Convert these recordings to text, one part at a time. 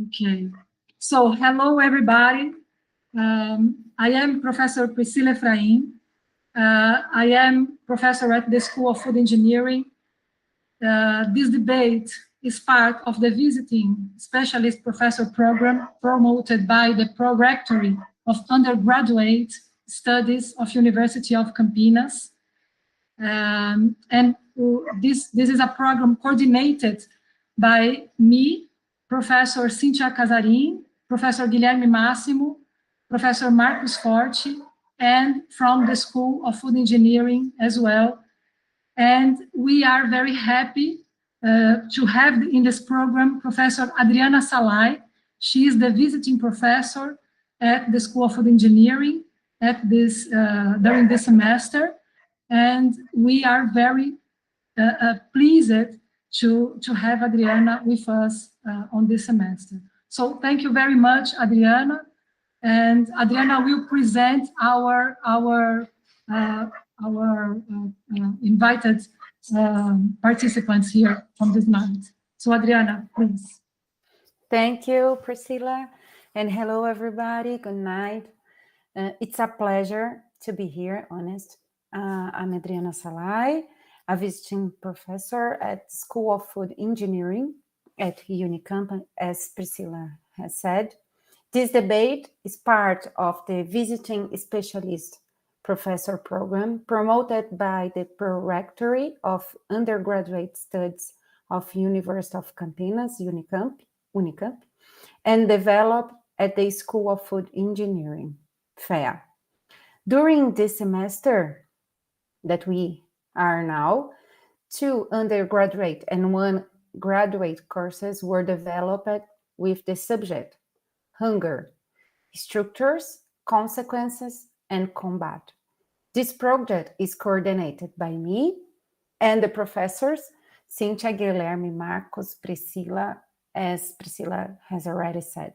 Okay. So, hello, everybody. I am Professor Priscila Efraim. I am professor at the School of Food Engineering. This debate is part of the Visiting Specialist Professor Program promoted by the Pró-Reitoria of Undergraduate Studies of University of Campinas. And this is a program coordinated by me, Professor Cíntia Casarim, Professor Guilherme Máximo, Professor Marcos Forte, and from the School of Food Engineering as well. And we are very happy to have in this program Professor Adriana Salay. She is the visiting professor at the School of Food Engineering at this during this semester, and we are very pleased to have Adriana with us on this semester. So thank you very much, Adriana. And Adriana will present our invited participants here from this night. So Adriana, please. Thank you, Priscilla. And hello, everybody. Good night. It's a pleasure to be here, honest. I'm Adriana Salay, a visiting professor at School of Food Engineering at Unicamp, as Priscilla has said. This debate is part of the Visiting Specialist Professor Program promoted by the Pró-Reitoria of Undergraduate Studies of University of Campinas, Unicamp, and developed at the School of Food Engineering, FEA. During this semester that we are now, 2 undergraduate and 1 graduate courses were developed with the subject hunger, structures, consequences, and combat. This project is coordinated by me and the professors Cíntia, Guilherme, Marcos, Priscilla, as Priscilla has already said.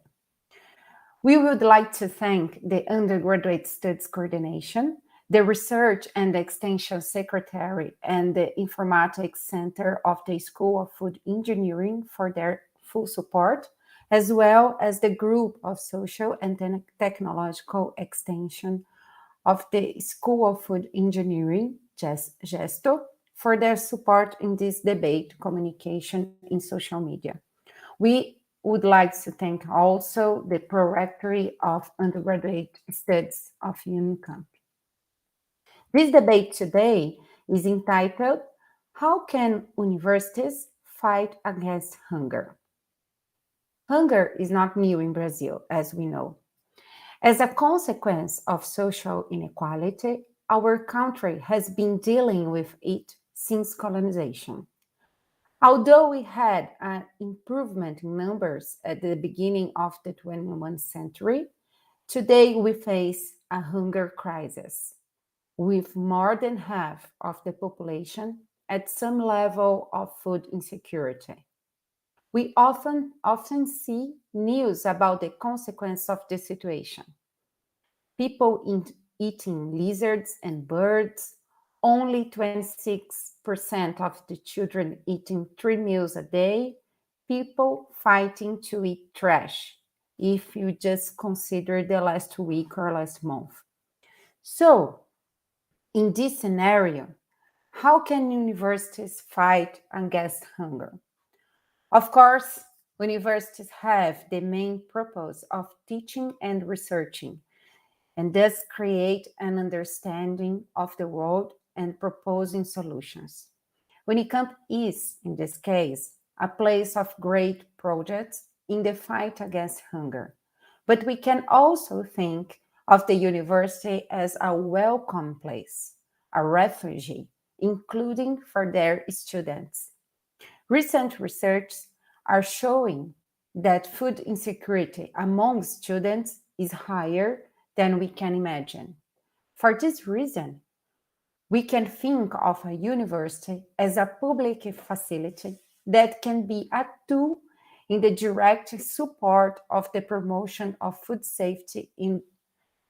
We would like to thank the Undergraduate Studies Coordination, the Research and Extension Secretary, and the Informatics Center of the School of Food Engineering for their full support, as well as the Group of Social and Technological Extension of the School of Food Engineering, GESTO, for their support in this debate communication in social media. We would like to thank also the Pró-Reitoria of Undergraduate Studies of Unicamp. This debate today is entitled, How Can Universities Fight Against Hunger? Hunger is not new in Brazil, as we know. As a consequence of social inequality, our country has been dealing with it since colonization. Although we had an improvement in numbers at the beginning of the 21st century, today we face a hunger crisis, with more than half of the population at some level of food insecurity. We often see news about the consequence of the situation. People eating lizards and birds, only 26% of the children eating 3 meals a day, people fighting to eat trash, if you just consider the last week or last month. So, in this scenario, how can universities fight against hunger? Of course, universities have the main purpose of teaching and researching, and thus create an understanding of the world and proposing solutions. Unicamp is, in this case, a place of great projects in the fight against hunger. But we can also think of the university as a welcome place, a refuge, including for their students. Recent research are showing that food insecurity among students is higher than we can imagine. For this reason, we can think of a university as a public facility that can be a tool in the direct support of the promotion of food safety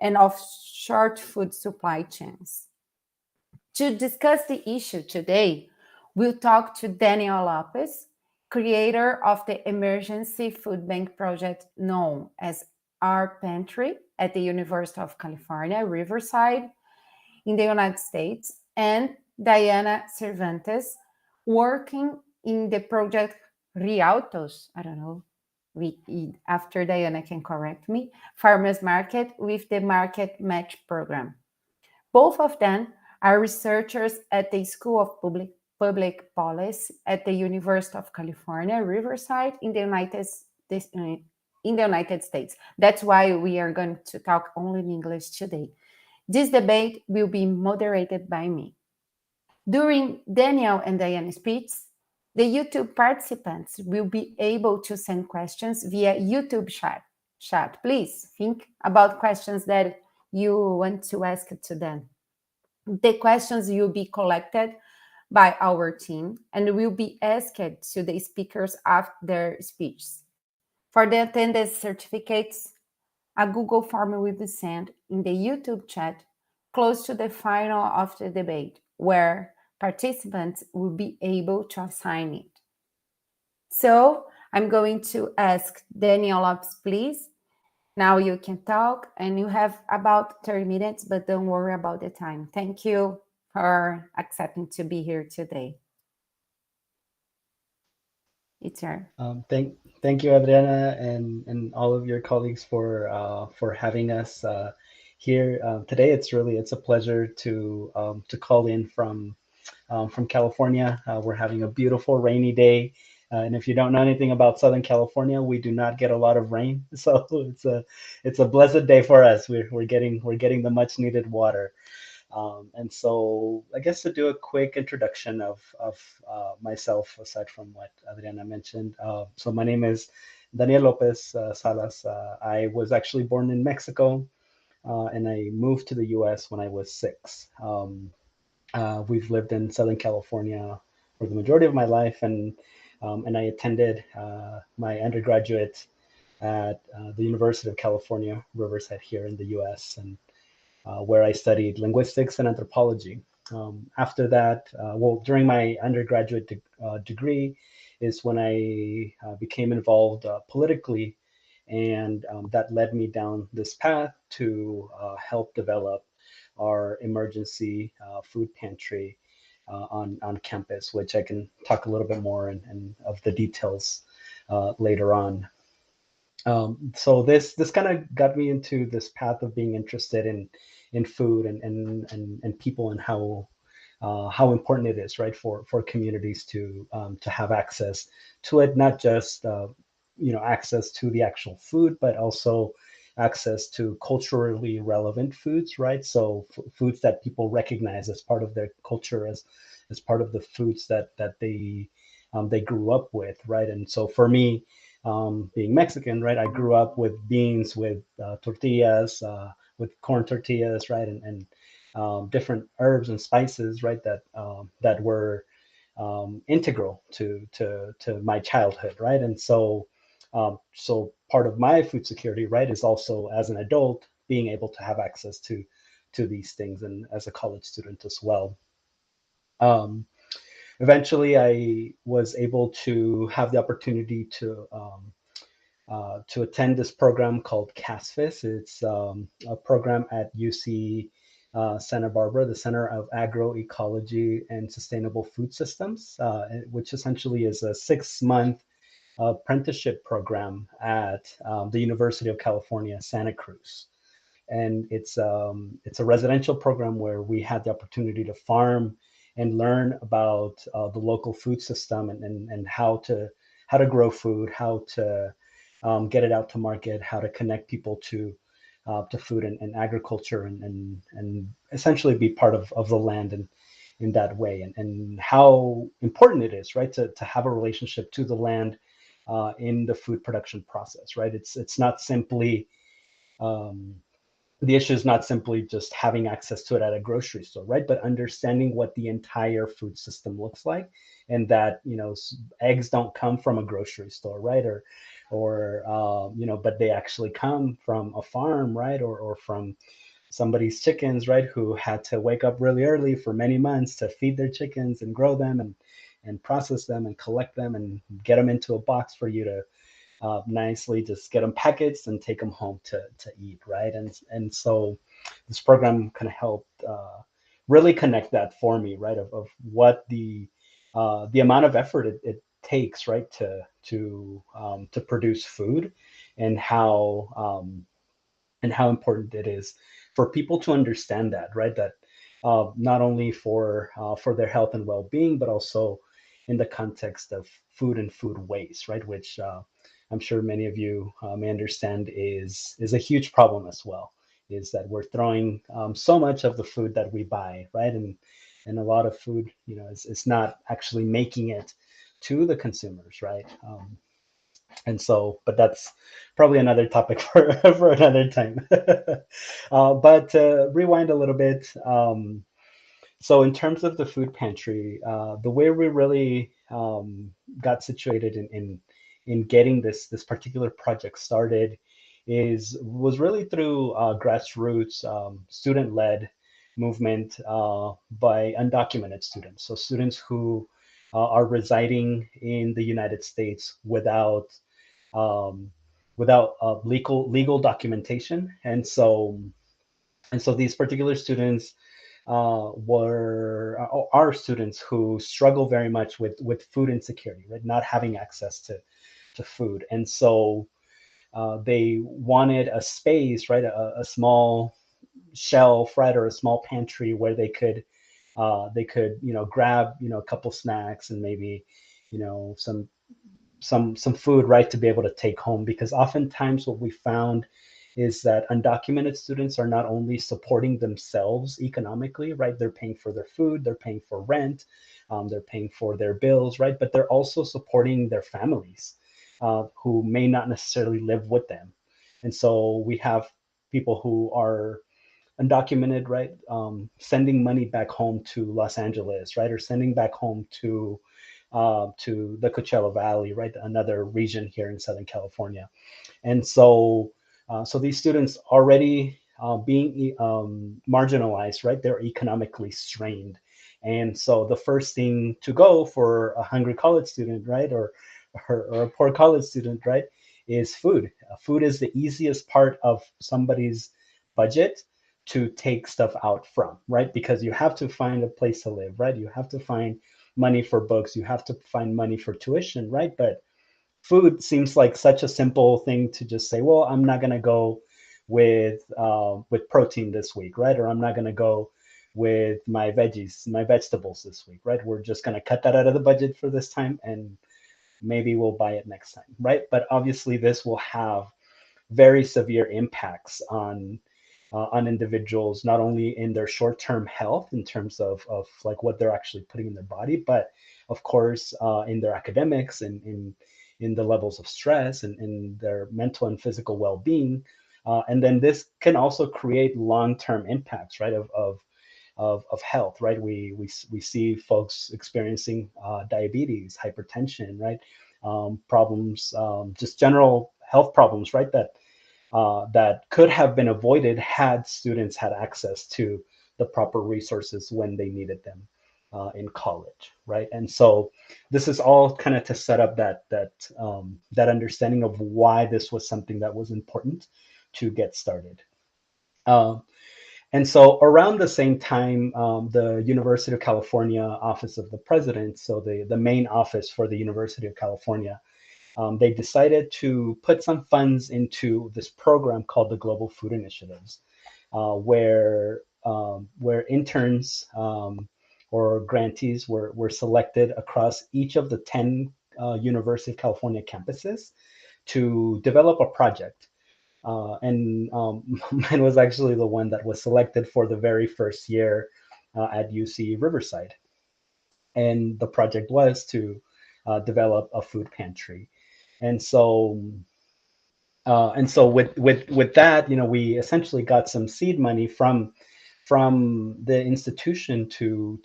and of short food supply chains. To discuss the issue today, we'll talk to Daniel Lopes, creator of the emergency food bank project known as Our Pantry at the University of California, Riverside, in the United States, and Diana Cervantes, working in the project Rialtos, I don't know, after Diana can correct me, Farmers Market with the Market Match program. Both of them are researchers at the School of Public Policy at the University of California, Riverside, in the United States. That's why we are going to talk only in English today. This debate will be moderated by me. During Daniel and Diana's speech, the YouTube participants will be able to send questions via YouTube chat. Please think about questions that you want to ask to them. The questions will be collected by our team and will be asked to the speakers after their speeches. For the attendance certificates, a Google form will be sent in the YouTube chat close to the final of the debate, where participants will be able to assign it. So I'm going to ask Daniel Lopes, please. Now you can talk, and you have about 30 minutes, but don't worry about the time. Thank you for accepting to be here today. It's your. Thank you, Adriana, and all of your colleagues for having us here today. It's a pleasure to call in from California. We're having a beautiful rainy day. And if you don't know anything about Southern California, we do not get a lot of rain, so it's a blessed day for us. We're getting the much needed water, and so I guess to do a quick introduction of myself, aside from what Adriana mentioned. So my name is Daniel Lopez Salas. I was actually born in Mexico, and I moved to the U.S. when I was 6. We've lived in Southern California for the majority of my life, and I attended my undergraduate at the University of California, Riverside, here in the U.S., and where I studied linguistics and anthropology. After that, during my undergraduate degree is when I became involved politically, and that led me down this path to help develop our emergency food pantry on campus, which I can talk a little bit more and of the details later on. So this kind of got me into this path of being interested in food and people, and how important it is, right, for communities to have access to it, not just access to the actual food, but also access to culturally relevant foods, right? So foods that people recognize as part of their culture, as part of the foods that they grew up with, right? And so for me, being Mexican, right, I grew up with beans, with tortillas, with corn tortillas, right, and different herbs and spices, right, that were integral to my childhood, right? And so part of my food security, right, is also as an adult being able to have access to these things, and as a college student as well. Eventually, I was able to have the opportunity to attend this program called CASFIS. It's a program at UC Santa Barbara, the Center of Agroecology and Sustainable Food Systems, which essentially is a 6-month apprenticeship program at the University of California, Santa Cruz. And it's a residential program where we had the opportunity to farm and learn about the local food system, and how to grow food, how to get it out to market, how to connect people to food and agriculture, and essentially be part of the land in that way, and how important it is, right, to have a relationship to the land in the food production process, right? It's not simply the issue is not simply just having access to it at a grocery store, right? But understanding what the entire food system looks like, and that, eggs don't come from a grocery store, right? But they actually come from a farm, right? Or from somebody's chickens, right? Who had to wake up really early for many months to feed their chickens and grow them, and process them and collect them and get them into a box for you to nicely just get them packaged and take them home to eat, right? And so this program kind of helped really connect that for me, right? Of what the amount of effort it takes, right, to produce food, and how important it is for people to understand that, right? That not only for their health and well-being, but also in the context of food and food waste, right? Which I'm sure many of you may understand is a huge problem as well. Is that we're throwing so much of the food that we buy, right? And a lot of food, you know, is not actually making it to the consumers, right? And so, but that's probably another topic for another time. But rewind a little bit. So in terms of the food pantry, the way we really got situated in getting this particular project started was really through grassroots student-led movement by undocumented students. So students who are residing in the United States without legal documentation, and so these particular students are students who struggle very much with food insecurity, right? Not having access to food, and so they wanted a space, right? A small shelf, right, or a small pantry where they could grab a couple snacks and maybe some food, right, to be able to take home. Because oftentimes what we found is that undocumented students are not only supporting themselves economically, right? They're paying for their food, they're paying for rent, they're paying for their bills, right? But they're also supporting their families who may not necessarily live with them. And so we have people who are undocumented, right? Sending money back home to Los Angeles, right? Or sending back home to the Coachella Valley, right? Another region here in Southern California. And so these students already being marginalized, right? They're economically strained. And so the first thing to go for a hungry college student, right? Or a poor college student, right? Is food. Food is the easiest part of somebody's budget to take stuff out from, right? Because you have to find a place to live, right? You have to find money for books, you have to find money for tuition, right? But food seems like such a simple thing to just say, well, I'm not going to go with protein this week, right? Or I'm not going to go with my vegetables this week, right? We're just going to cut that out of the budget for this time, and maybe we'll buy it next time, right? But obviously this will have very severe impacts on individuals, not only in their short-term health in terms of like what they're actually putting in their body, but of course in their academics and in the levels of stress and in their mental and physical well-being. And then this can also create long-term impacts, right, of health, right? We see folks experiencing diabetes, hypertension, right? Problems, just general health problems, right? That could have been avoided had students had access to the proper resources when they needed them in college, right? And so this is all kind of to set up that understanding of why this was something that was important to get started. And so around the same time, the University of California Office of the President, so the main office for the University of California, they decided to put some funds into this program called the Global Food Initiatives, where interns or grantees were selected across each of the 10 University of California campuses to develop a project. And mine was actually the one that was selected for the very first year at UC Riverside. And the project was to develop a food pantry. And so with that, we essentially got some seed money from the institution to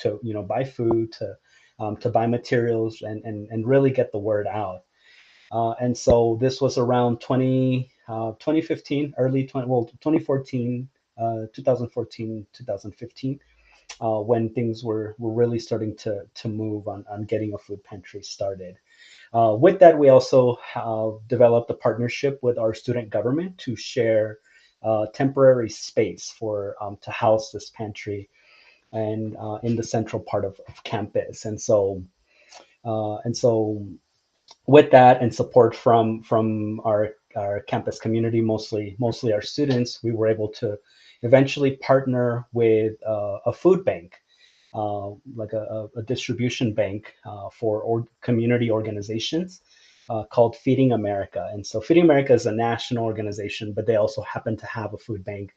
buy food, to buy materials, and really get the word out. And so this was around 2015, 2014, 2014, 2015. when things were really starting to move on getting a food pantry started. With that, we also developed a partnership with our student government to share temporary space for to house this pantry, and in the central part of campus. And so with that and support from our campus community, mostly our students, we were able to eventually partner with a food bank, like a distribution bank for community organizations called Feeding America. And so Feeding America is a national organization, but they also happen to have a food bank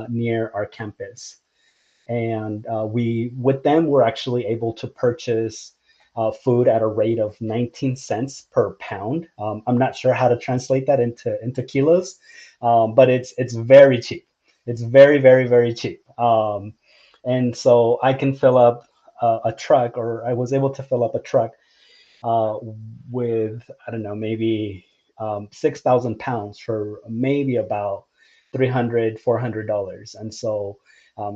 near our campus. And with them, we're actually able to purchase food at a rate of 19 cents per pound. I'm not sure how to translate that into kilos, but it's very cheap. It's very, very, very cheap. And so I can fill up a truck, or I was able to fill up a truck with, I don't know, maybe 6,000 pounds for maybe about $300, $400. And so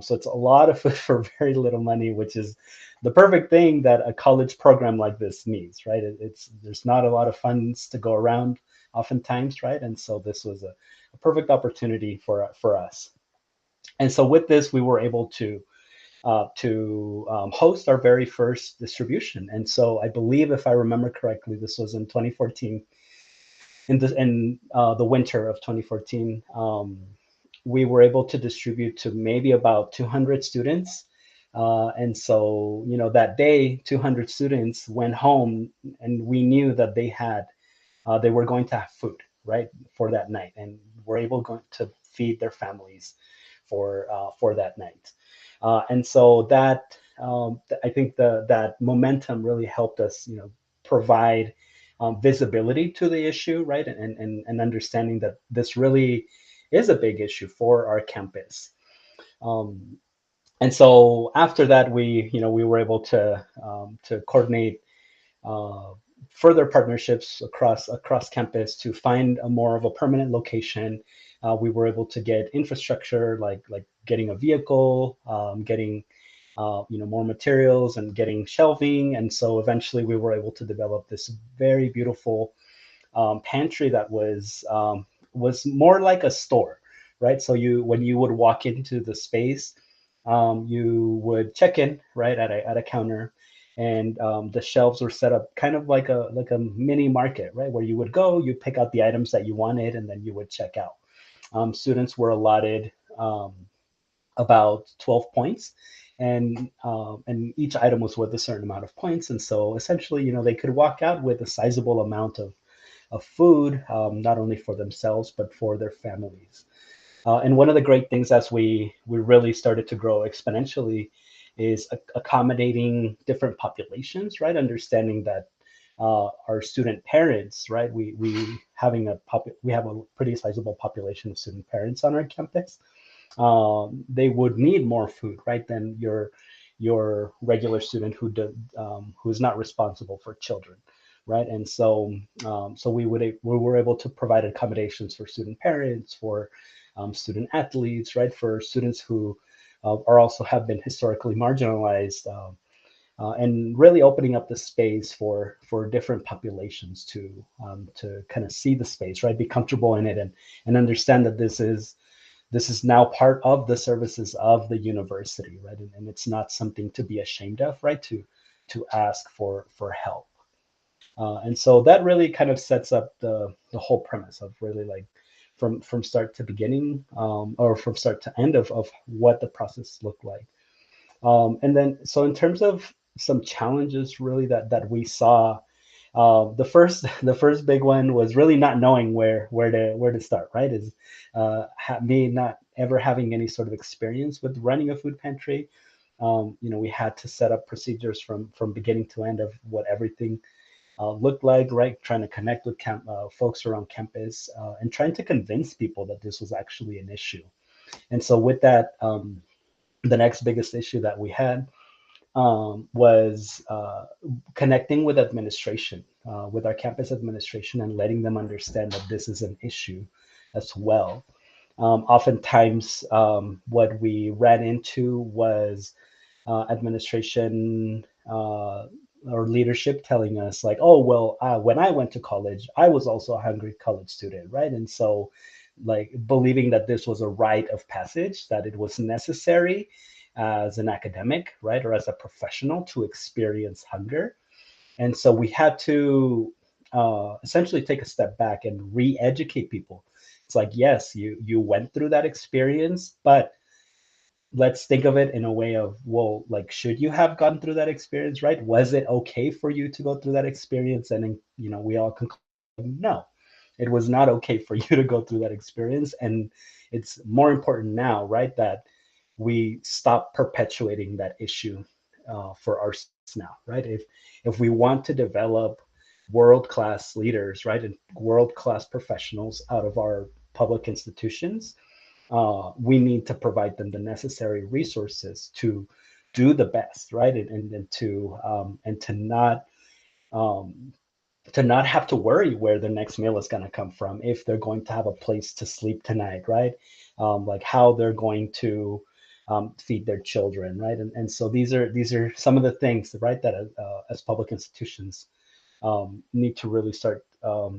it's a lot of food for very little money, which is the perfect thing that a college program like this needs, right? There's not a lot of funds to go around oftentimes, right? And so this was a perfect opportunity for us. And so with this, we were able to host our very first distribution. And so I believe, if I remember correctly, this was in 2014, in the winter of 2014. We were able to distribute to maybe about 200 students. And so, that day, 200 students went home, and we knew that they were going to have food, right, for that night, and were able to feed their families for that night. And so that, I think that momentum really helped us, provide visibility to the issue, right, and understanding that this really is a big issue for our campus. And so after that, we were able to coordinate further partnerships across campus to find a more of a permanent location. We were able to get infrastructure, like getting a vehicle, getting more materials, and getting shelving. And so eventually we were able to develop this very beautiful pantry that was more like a store, right? So when you would walk into the space, you would check in, right, at a counter, and the shelves were set up kind of like a mini market, right, where you would go, you pick out the items that you wanted, and then you would check out. Students were allotted about 12 points, and each item was worth a certain amount of points. And so essentially, they could walk out with a sizable amount of food, not only for themselves, but for their families. And one of the great things as we really started to grow exponentially is accommodating different populations, right? Understanding that our student parents, right? We have a pretty sizable population of student parents on our campus. They would need more food, right, than your regular student who's not responsible for children, right? And so we were able to provide accommodations for student parents, for student athletes, right, for students who have been historically marginalized, and really opening up the space for different populations to kind of see the space, right, be comfortable in it, and understand that this is now part of the services of the university, right, and it's not something to be ashamed of, right, to ask for help. And so that really kind of sets up the whole premise of really, like, from start to beginning, or from start to end of what the process looked like. And then, so in terms of some challenges really that we saw, the first big one was really not knowing where to start, right? Is me not ever having any sort of experience with running a food pantry. We had to set up procedures from beginning to end of what everything looked like, right? Trying to connect with folks around campus, and trying to convince people that this was actually an issue. And so with that, the next biggest issue that we had was connecting with administration, with our campus administration, and letting them understand that this is an issue as well. Oftentimes, what we ran into was administration or leadership telling us like, oh, well, when I went to college, I was also a hungry college student, right? And so like believing that this was a rite of passage, that it was necessary as an academic, right, or as a professional to experience hunger. And so we had to essentially take a step back and re-educate people. It's like, yes, you went through that experience, but let's think of it in a way of, well, like, should you have gone through that experience, right? Was it okay for you to go through that experience? And then, we all conclude, no, it was not okay for you to go through that experience. And it's more important now, right, that we stop perpetuating that issue for ourselves now, right? If we want to develop world-class leaders, right, and world-class professionals out of our public institutions, we need to provide them the necessary resources to do the best, right, and to not have to worry where the next meal is going to come from, if they're going to have a place to sleep tonight, right? Like how they're going to feed their children, right? And so these are some of the things, right, that as public institutions need to really start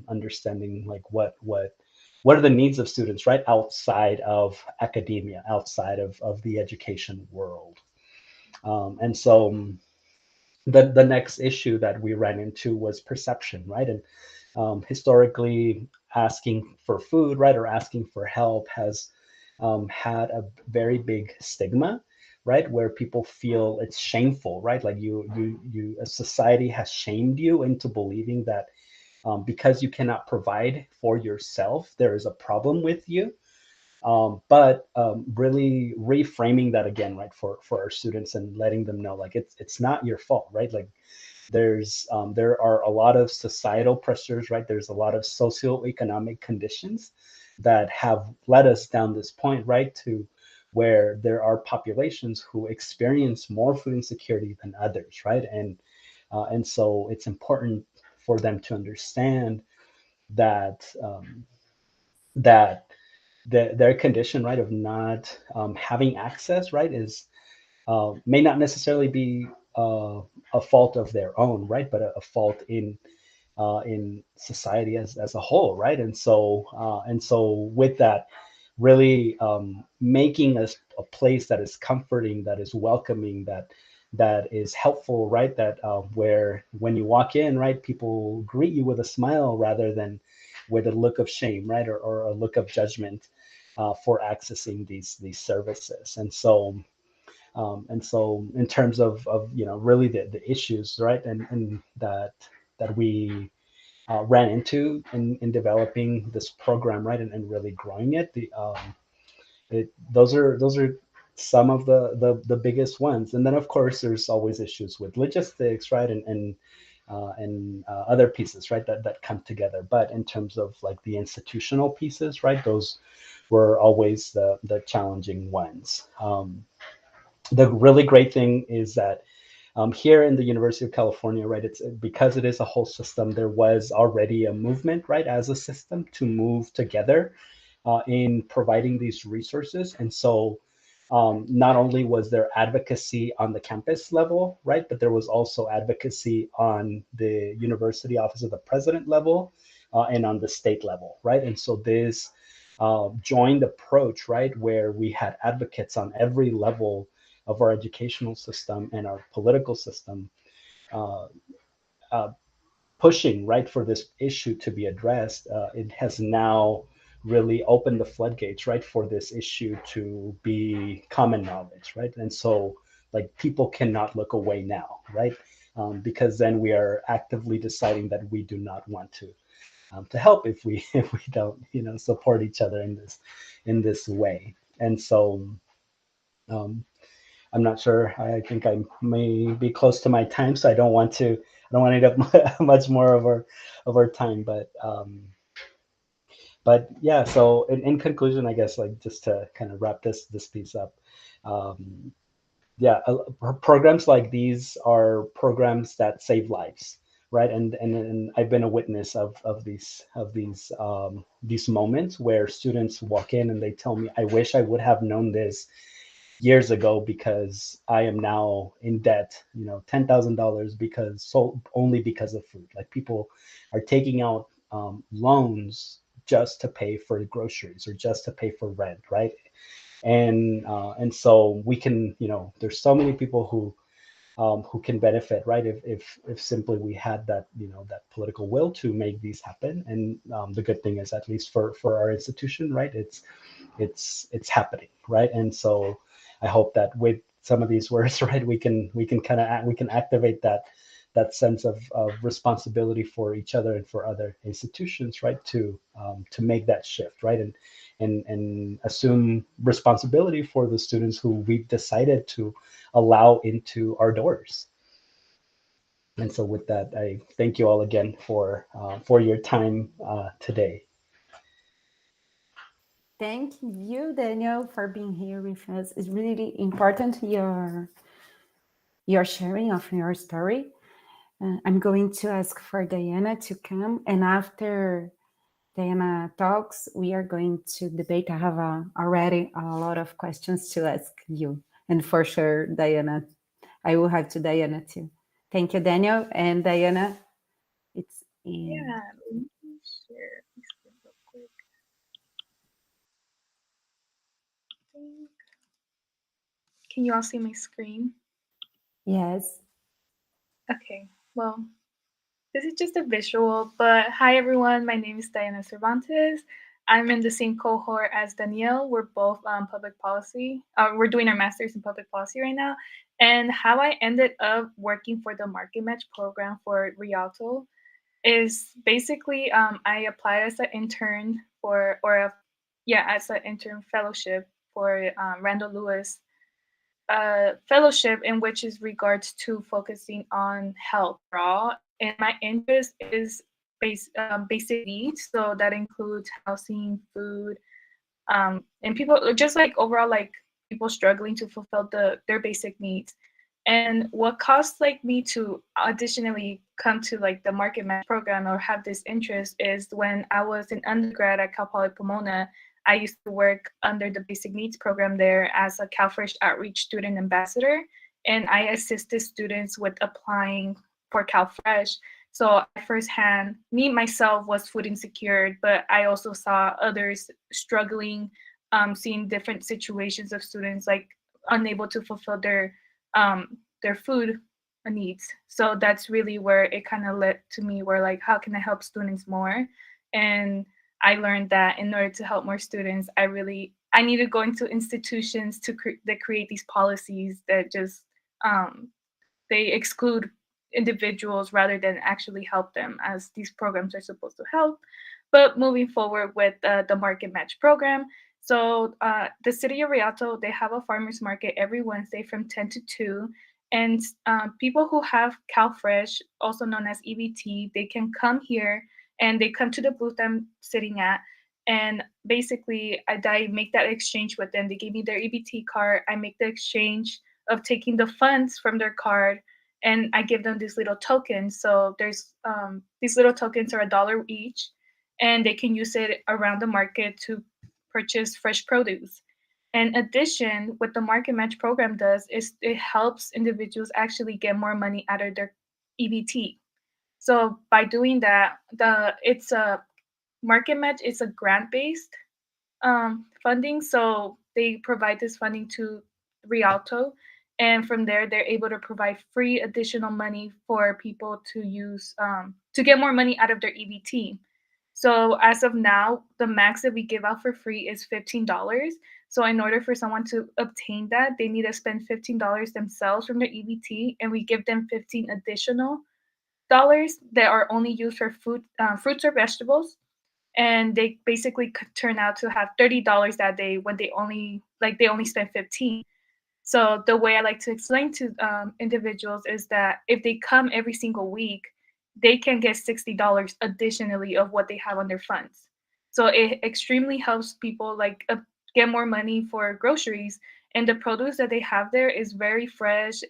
understanding, like what are the needs of students, right, outside of academia, outside of the education world. And so the next issue that we ran into was perception, right? And historically, asking for food, right, or asking for help has had a very big stigma, right, where people feel it's shameful, right? Like a society has shamed you into believing that because you cannot provide for yourself, there is a problem with you. But really reframing that again, right, for our students, and letting them know, like, it's not your fault, right? Like there are a lot of societal pressures, right? There's a lot of socioeconomic conditions that have led us down this point, right, to where there are populations who experience more food insecurity than others, right? And so it's important for them to understand that that their condition, right, of not having access, right, is may not necessarily be a fault of their own, right, but a fault in society as a whole, right? And so with that, really making us a place that is comforting, that is welcoming, that is helpful, right? That where when you walk in, right, people greet you with a smile rather than with a look of shame, right, or a look of judgment for accessing these services. And so in terms of really the issues, right, and that we ran into in developing this program, right, and really growing it, those are some of the biggest ones. And then of course there's always issues with logistics, right, and other pieces, right, that come together. But in terms of like the institutional pieces, right, those were always the challenging ones. The really great thing is that here in the University of California, right, it's because it is a whole system, there was already a movement, right, as a system to move together in providing these resources. And so not only was there advocacy on the campus level, right, but there was also advocacy on the university office of the president level and on the state level, right? And so this joined approach, right, where we had advocates on every level of our educational system and our political system uh, uh, pushing, right, for this issue to be addressed. It has now really opened the floodgates, right, for this issue to be common knowledge, right? And so like people cannot look away now, right? Because then we are actively deciding that we do not want to help if we don't support each other in this way. And so um, I'm not sure. I think I may be close to my time, so I don't want to eat up much more of our time. But yeah. So in conclusion, I guess, like, just to kind of wrap this piece up, yeah, programs like these are programs that save lives, right? And I've been a witness of these moments where students walk in and they tell me, I wish I would have known this years ago because I am now in debt, $10,000 only because of food. Like people are taking out loans just to pay for groceries or just to pay for rent, right? And so we can, there's so many people who can benefit, right? If simply we had that, that political will to make these happen. And the good thing is, at least for our institution, right, it's happening, right? And so I hope that with some of these words, right, we can activate that sense of responsibility for each other and for other institutions, right, to make that shift, right, and assume responsibility for the students who we've decided to allow into our doors. And so with that, I thank you all again for your time today. Thank you, Daniel, for being here with us. It's really important your sharing of your story. I'm going to ask for Diana to come, and after Diana talks, we are going to debate. I have already a lot of questions to ask you, and for sure, Diana, I will have to Diana too. Thank you, Daniel, and Diana. It's in. Yeah, let me share my screen real quick. Can you all see my screen? Yes. Okay, well, this is just a visual, but hi everyone, my name is Diana Cervantes. I'm in the same cohort as Danielle. We're both public policy. We're doing our master's in public policy right now. And how I ended up working for the Market Match program for Rialto is basically I applied as an intern as an intern fellowship for Randall Lewis fellowship, in which is regards to focusing on health raw, and my interest is basic needs, so that includes housing, food, and people just like overall like people struggling to fulfill their basic needs. And what caused like me to additionally come to like the Market Match program or have this interest is when I was an undergrad at Cal Poly Pomona. I used to work under the basic needs program there as a CalFresh outreach student ambassador, and I assisted students with applying for CalFresh. So I firsthand, myself was food insecure, but I also saw others struggling, seeing different situations of students like unable to fulfill their food needs. So that's really where it kind of led to me where like, how can I help students more? And I learned that in order to help more students, I need to go into institutions that create these policies that just they exclude individuals rather than actually help them, as these programs are supposed to help. But moving forward with the Market Match program, so the city of Rialto, they have a farmers market every Wednesday from 10 to 2. And people who have CalFresh, also known as EBT, they can come here and they come to the booth I'm sitting at. And basically, I make that exchange with them. They give me their EBT card. I make the exchange of taking the funds from their card, and I give them these little tokens. So there's these little tokens are $1 each, and they can use it around the market to purchase fresh produce. In addition, what the Market Match program does is it helps individuals actually get more money out of their EBT. So by doing that, it's a Market Match is a grant-based funding. So they provide this funding to Rialto, and from there they're able to provide free additional money for people to use to get more money out of their EBT. So as of now, the max that we give out for free is $15. So in order for someone to obtain that, they need to spend $15 themselves from their EBT, and we give them 15 additional dollars that are only used for food, fruits or vegetables, and they basically could turn out to have $30 that day when they only spend 15. So the way I like to explain to individuals is that if they come every single week, they can get $60 additionally of what they have on their funds. So it extremely helps people like get more money for groceries, and the produce that they have there is very fresh.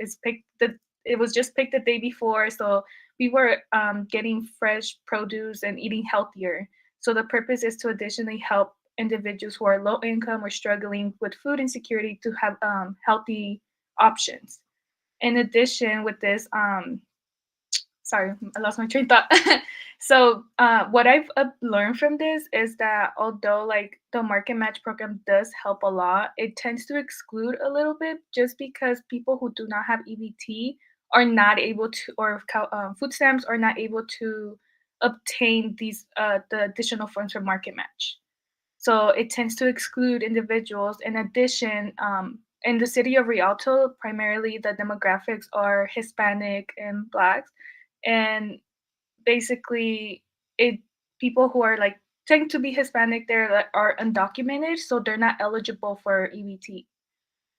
It was just picked the day before, so we were getting fresh produce and eating healthier. So the purpose is to additionally help individuals who are low income or struggling with food insecurity to have healthy options. In addition, with this, sorry, I lost my train of thought. So what I've learned from this is that although like the market match program does help a lot, it tends to exclude a little bit just because people who do not have EBT are not able to, or food stamps are not able to obtain these the additional funds from market match. So it tends to exclude individuals. In addition, in the city of Rialto, primarily the demographics are Hispanic and Blacks, and basically it people who are like tend to be Hispanic there that are undocumented, so they're not eligible for EBT.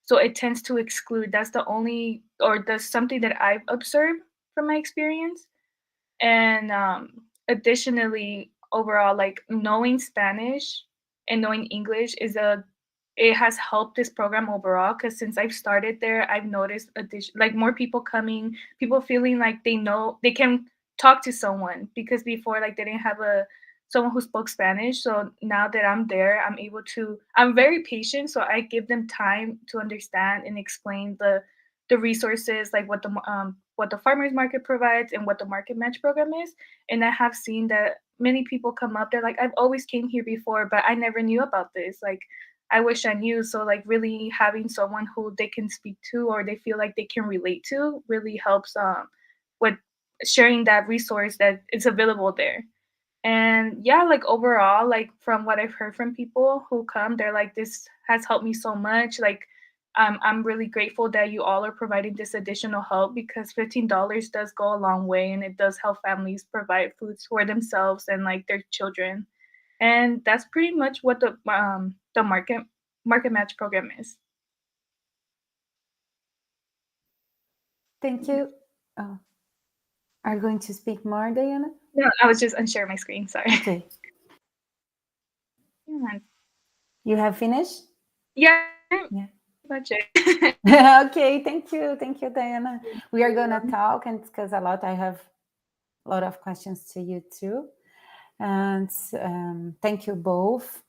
So it tends to exclude. That's the only, or that's something that I've observed from my experience. And additionally, overall, like knowing Spanish and knowing English it has helped this program overall, because since I've started there, I've noticed like more people coming, people feeling like they know they can talk to someone, because before like they didn't have someone who spoke Spanish. So now that I'm there, I'm very patient, so I give them time to understand and explain the resources, like what the farmers market provides and what the market match program is. And I have seen that many people come up, they're like, I've always came here before, but I never knew about this. Like, I wish I knew. So like really having someone who they can speak to or they feel like they can relate to really helps with sharing that resource that is available there. And yeah, like overall, like from what I've heard from people who come, they're like, this has helped me so much. Like, I'm really grateful that you all are providing this additional help, because $15 does go a long way, and it does help families provide foods for themselves and like their children. And that's pretty much what the market match program is. Thank you. Oh, are you going to speak more, Diana? No, I was just unsharing my screen. Sorry. Okay. Yeah. You have finished? Yeah. Yeah. Much it. Okay, thank you, Diana. We are gonna talk and discuss a lot. I have a lot of questions to you too, and thank you both.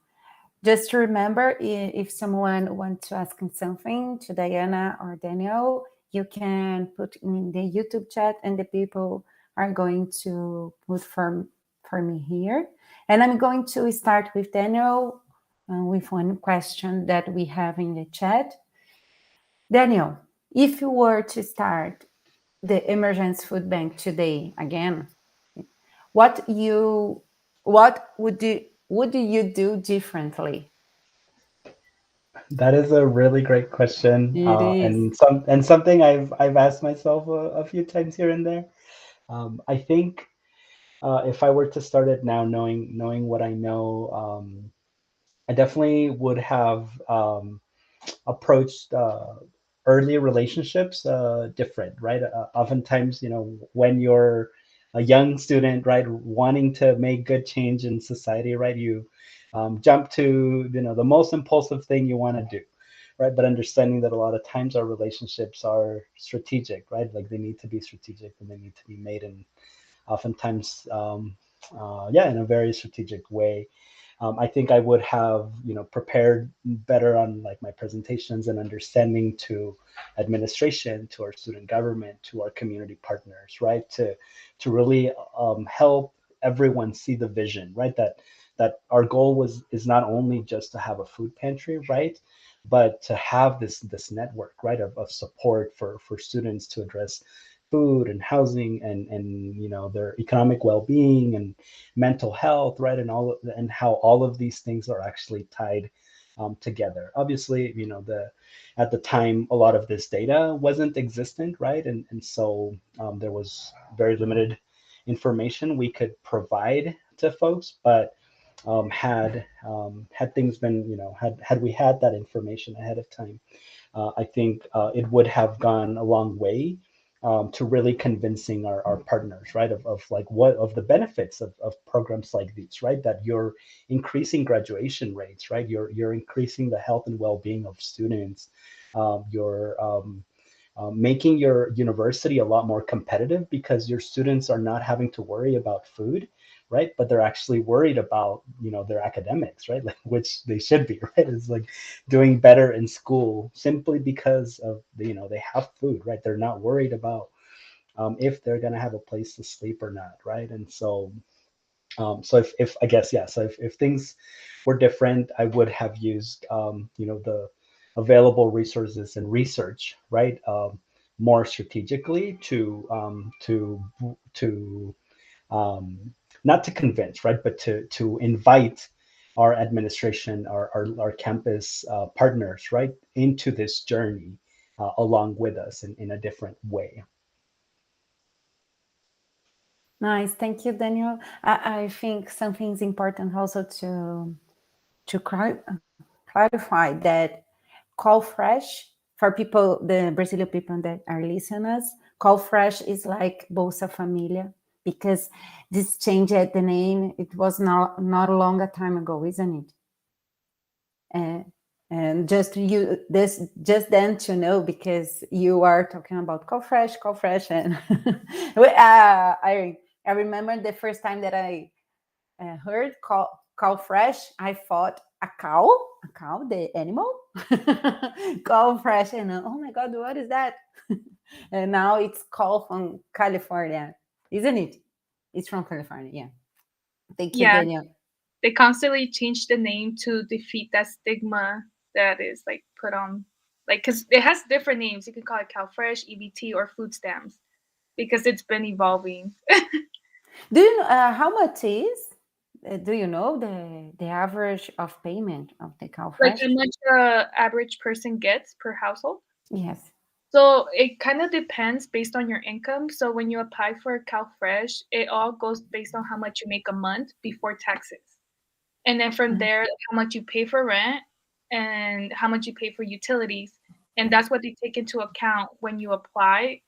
Just to remember, if someone wants to ask something to Diana or Daniel, you can put in the YouTube chat, and the people are going to put for me here. And I'm going to start with Daniel with one question that we have in the chat. Daniel, if you were to start the emergency food bank today again, what would you do differently? That is a really great question, It is. and something I've asked myself a few times here and there. I think if I were to start it now, knowing what I know, I definitely would have approached early relationships different, right? Oftentimes, when you're a young student, right, wanting to make good change in society, right, you jump to the most impulsive thing you want to do, right? But understanding that a lot of times our relationships are strategic, right? Like they need to be strategic and they need to be made in oftentimes in a very strategic way. I think I would have, prepared better on like my presentations and understanding to administration, to our student government, to our community partners, right? To really help everyone see the vision, right? That our goal is not only just to have a food pantry, right? But to have this network, right, of support for students to address food and housing and their economic well-being and mental health, right, and how all of these things are actually tied together. Obviously, at the time a lot of this data wasn't existent, right, and so there was very limited information we could provide to folks. But had things been, had we had that information ahead of time, I think it would have gone a long way to really convincing our partners, right, of like what of the benefits of programs like these, right, that you're increasing graduation rates, right, you're increasing the health and well-being of students, you're making your university a lot more competitive because your students are not having to worry about food, right? But they're actually worried about, their academics, right? Like, which they should be, right? It's like doing better in school simply because of they have food, right? They're not worried about if they're going to have a place to sleep or not, right? And so if I guess, yeah, so if things were different, I would have used the available resources and research, right, more strategically to not to convince, right, but to invite our administration, our campus partners, right, into this journey along with us in a different way. Nice, thank you, Daniel. I think something's important also to clarify that Qual fresh for people, the Brazilian people that are listeners, Qual fresh is like Bolsa Familia, because this changed the name. It was not a longer time ago, isn't it? And just then to know, because you are talking about Qual fresh, and I remember the first time that I heard Qual fresh, I thought a cow, the animal, Qual fresh, and oh my God, what is that? And now it's Qual from California, isn't it? It's from California, yeah. Thank you, Yeah, Daniel. they constantly change the name to defeat that stigma that is like put on, like, because it has different names. You can call it CalFresh, EBT, or food stamps, because it's been evolving. Do you know how much is? Do you know the average of payment of the CalFresh? Like how much the average person gets per household? Yes. So it kind of depends based on your income. So when you apply for CalFresh, it all goes based on how much you make a month before taxes. And then from there, how much you pay for rent and how much you pay for utilities. And that's what they take into account when you apply.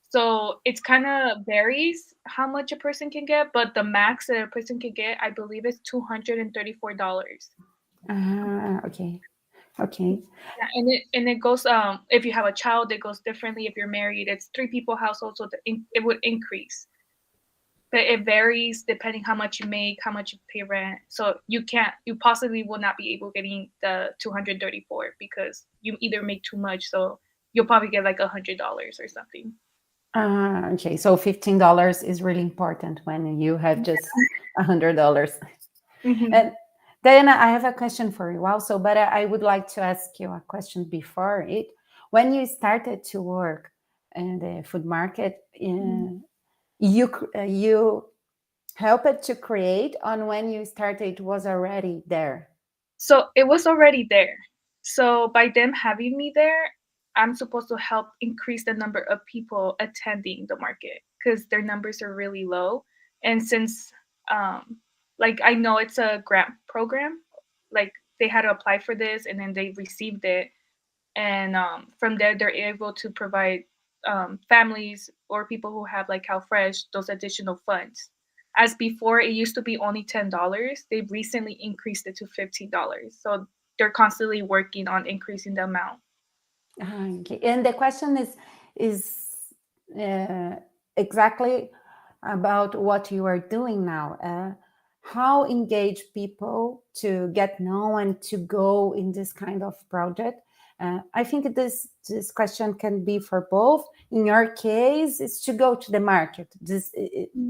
So it's kind of varies how much a person can get, but the max that a person can get, I believe, is $234. Okay. Yeah, and it goes if you have a child, it goes differently. If you're married, it's 3 people household, so it would increase. But it varies depending how much you make, how much you pay rent. So you possibly will not be able getting the 234 because you either make too much, so you'll probably get like $100 or something. Okay, so $15 is really important when you have just $100. Mm-hmm. And Diana, I have a question for you also, but I would like to ask you a question before it. When you started to work in the food market, you helped to create, on when you started it was already there? So it was already there. So by them having me there, I'm supposed to help increase the number of people attending the market because their numbers are really low. And since like I know it's a grant program, like they had to apply for this and then they received it. And from there, they're able to provide families or people who have like CalFresh those additional funds. As before, it used to be only $10. They've recently increased it to $15. So they're constantly working on increasing the amount. Okay. And the question is exactly about what you are doing now. How engage people to get known and to go in this kind of project? I think this question can be for both. In your case, it's to go to the market,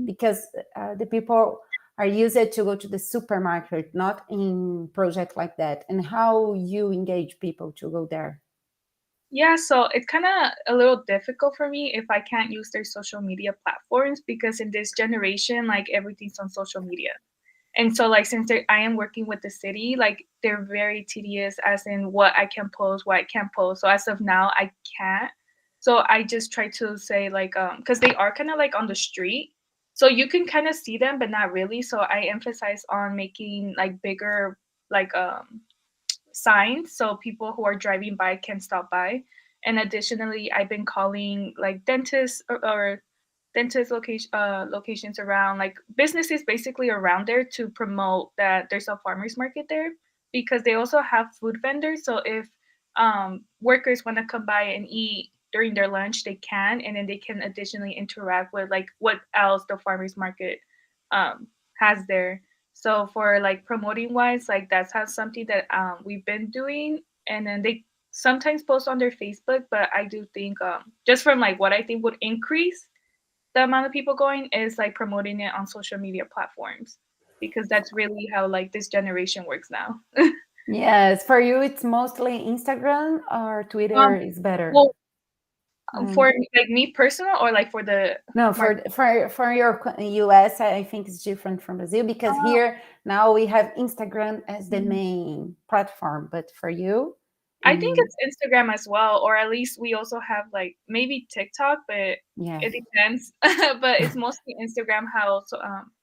because the people are used to go to the supermarket, not in project like that. And how you engage people to go there? Yeah, so it's kind of a little difficult for me if I can't use their social media platforms because in this generation, like everything's on social media. And so like since I am working with the city, like they're very tedious as in what I can post, what I can't post. So as of now, I can't. So I just try to say like because they are kind of like on the street. So you can kind of see them, but not really. So I emphasize on making like bigger like signs so people who are driving by can stop by. And additionally, I've been calling like dentists or dentist locations around, like businesses basically around there to promote that there's a farmers market there because they also have food vendors. So if workers want to come by and eat during their lunch, they can, and then they can additionally interact with like what else the farmers market has there. So for like promoting wise, like that's how something that we've been doing. And then they sometimes post on their Facebook, but I do think just from like what I think would increase the amount of people going is like promoting it on social media platforms, because that's really how like this generation works now. Yes, for you, it's mostly Instagram or Twitter is better. Well, for like me personal or like for the No, market? for your US, I think it's different from Brazil because here now we have Instagram as the main platform, but for you, I think it's Instagram as well, or at least we also have like maybe TikTok, but yeah. it depends. But it's mostly Instagram how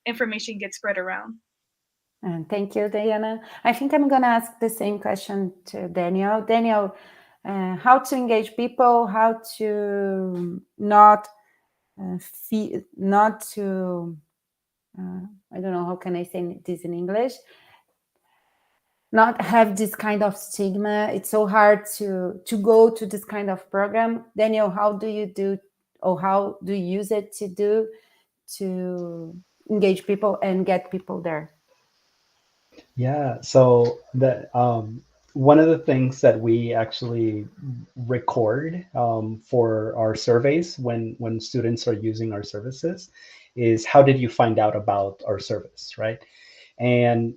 information gets spread around. And thank you, Diana. I think I'm going to ask the same question to Daniel. Daniel, how to engage people, how to not not to, I don't know, how can I say this in English? Not have this kind of stigma. It's so hard to go to this kind of program. Daniel, how do you do, or how do you use it to engage people and get people there? Yeah, so the one of the things that we actually record for our surveys when students are using our services is how did you find out about our service, right? And